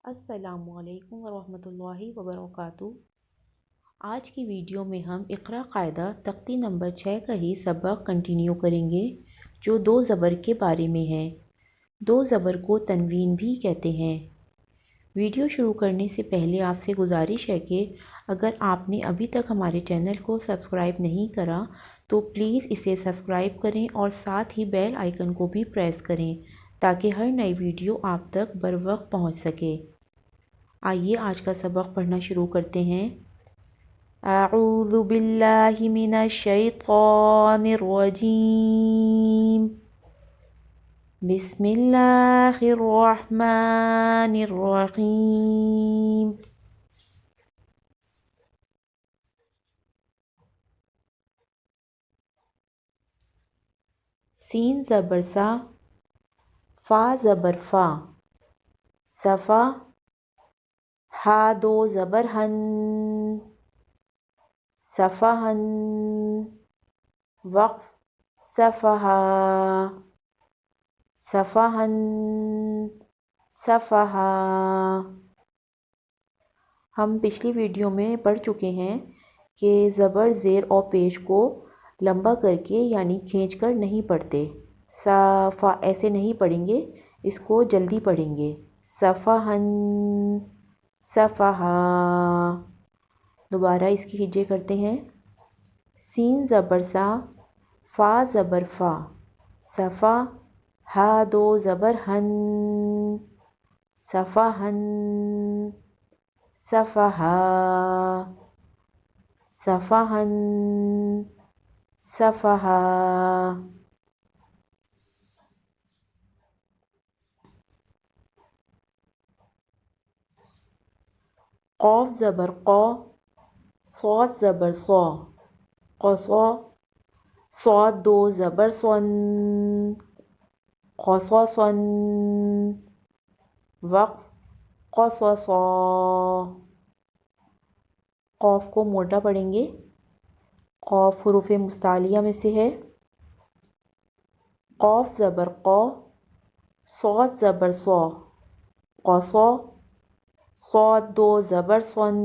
السلام علیکم ورحمۃ اللہ وبرکاتہ۔ آج کی ویڈیو میں ہم اقرا قاعدہ تختی نمبر 6 کا ہی سبق کنٹینیو کریں گے، جو دو زبر کے بارے میں ہے۔ دو زبر کو تنوین بھی کہتے ہیں۔ ویڈیو شروع کرنے سے پہلے آپ سے گزارش ہے کہ اگر آپ نے ابھی تک ہمارے چینل کو سبسکرائب نہیں کرا تو پلیز اسے سبسکرائب کریں اور ساتھ ہی بیل آئیکن کو بھی پریس کریں تاکہ ہر نئی ویڈیو آپ تک بروقت پہنچ سکے۔ آئیے آج کا سبق پڑھنا شروع کرتے ہیں۔ اعوذ باللہ من الشیطان الرجیم، بسم اللہ الرحمن الرحیم۔ سین زبر سا، فا زبر فا، صفا۔ ہا دو زبر ہن، صفحن۔ وقف صفحا، صفحن، صفحا۔ ہم پچھلی ویڈیو میں پڑھ چکے ہیں کہ زبر زیر اور پیش کو لمبا کر کے یعنی کھینچ کر نہیں پڑھتے۔ صفا ایسے نہیں پڑھیں گے، اس کو جلدی پڑھیں گے۔ صفحن، صفحا۔ دوبارہ اس کی ہجے کرتے ہیں۔ سین زبر سا، فا زبر فا، صفا۔ ہا دو زبر ہن، صفحن، صفحا، صفحن، صفحا۔ قاف زبر قا، صاد زبر صا، قصا۔ صاد دو زبر صن، قصصن۔ وقف قصصا۔ قاف کو موٹا پڑھیں گے۔ قاف حروف مستعلیہ میں سے ہے۔ قاف زبر قا، صاد زبر صا، قصا۔ صاد دو زبر صن،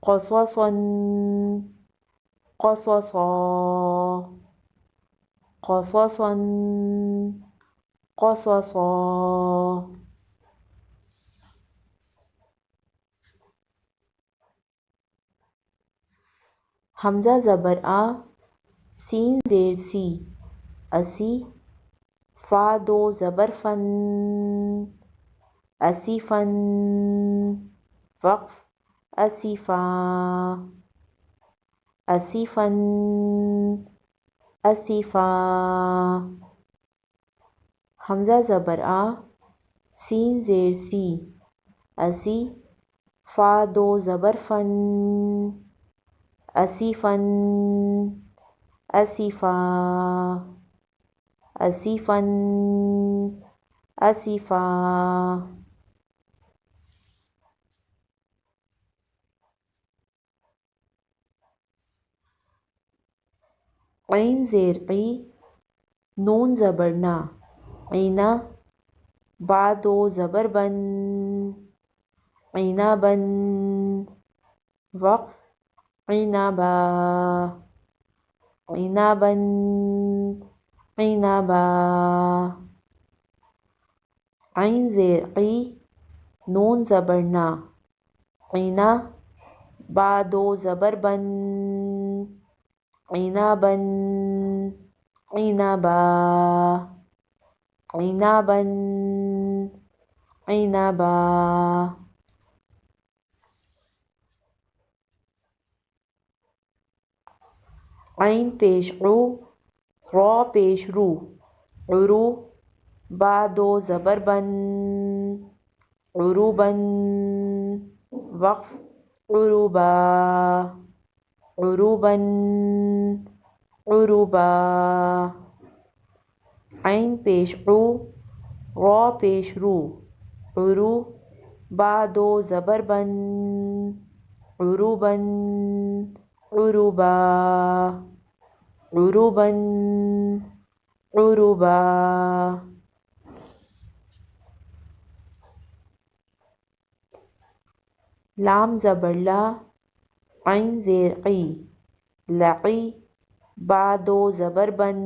قصصن، قصصا، قصصن، قصصا۔ حمزہ زبر آ، سین زیر سی، اسی۔ فا دو زبر فن، اسیفن۔ وقف اسیفا، اسیفن، اسیفا۔ حمزہ زبر آ، سین زیر سی، اسی۔ فا دو زبر فن، اسیفن، اسیفا، اسیفن، اسیفا۔ عین زیر عی، نون زبر نا، عینا۔ با دو زبر بن، عنبن۔ وقف عنبا، عنبن، عنبا۔ عین زیر عی، نون زبر نا، عینا۔ با دو زبر بن، عنبن، عنبا، عنبن، عنبا۔ عین پیش عو، را پیش رو، عرو۔ با دو زبر بن، عروبن۔ وقف عروبا، عروبن، عروبا۔ عین پیش عو، را پیش رو، عرو۔ با دو زبر بن، عروبن، عروبا، عروبن، عروبا۔ لام زبر لا، عین زیر قی، لقی، با دو زبر بن،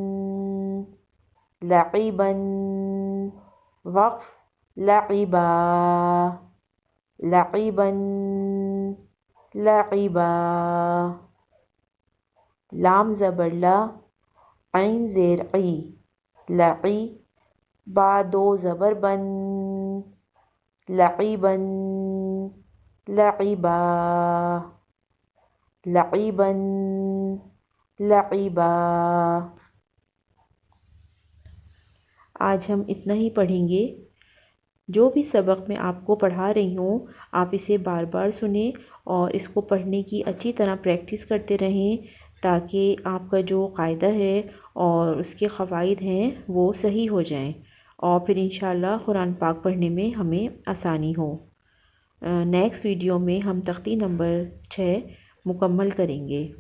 لعیبن، وقف، لعبا، لعیبن، لعبا، لام زبر لا، عین زیر قی، لقی، با دو زبر بن، لعیبن، لعبا، لعیبن، لعبا۔ آج ہم اتنا ہی پڑھیں گے۔ جو بھی سبق میں آپ کو پڑھا رہی ہوں آپ اسے بار بار سنیں اور اس کو پڑھنے کی اچھی طرح پریکٹس کرتے رہیں تاکہ آپ کا جو قاعدہ ہے اور اس کے قواعد ہیں وہ صحیح ہو جائیں اور پھر انشاءاللہ قرآن پاک پڑھنے میں ہمیں آسانی ہو۔ نیکسٹ ویڈیو میں ہم تختی نمبر 6 مکمل کریں گے۔